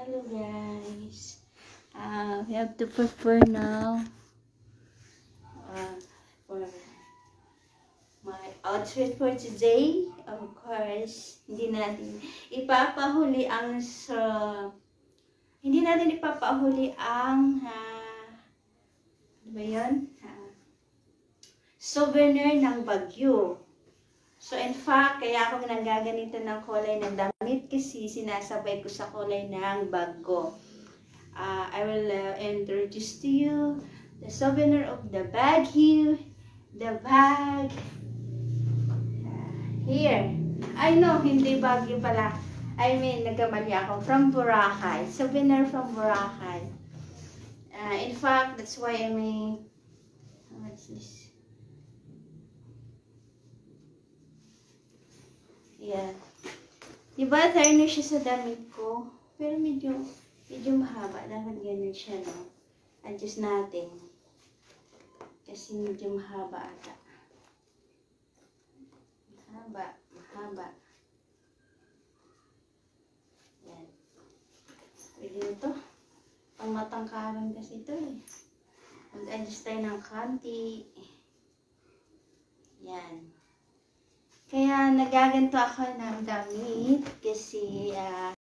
Hello guys. We have to prepare now for my outfit for today. Of course, hindi natin ipapahuli ang ano ba yun? Souvenir ng Baguio. So in fact, kaya ako nagaganito ng kulay ng damit kasi sinasabay ko sa kulay ng bag ko. I will introduce to you the souvenir of the Baguio. The bag. Here. I know, hindi Baguio pala. I mean, nagkamali ako. From Boracay. Souvenir from Boracay. In fact, that's why I mean, what's this? Yeah. Diba, turno siya sa damit ko. Pero medyo mahaba. Dapat ganun siya, no? Adjust natin. Kasi medyo mahaba ata. Mahaba. Yan. Pwede ito. Pang matangkaran kasi ito eh. Mag-adjust tayo ng kanti. Yan. Kaya nagaganto ako ng damit kasi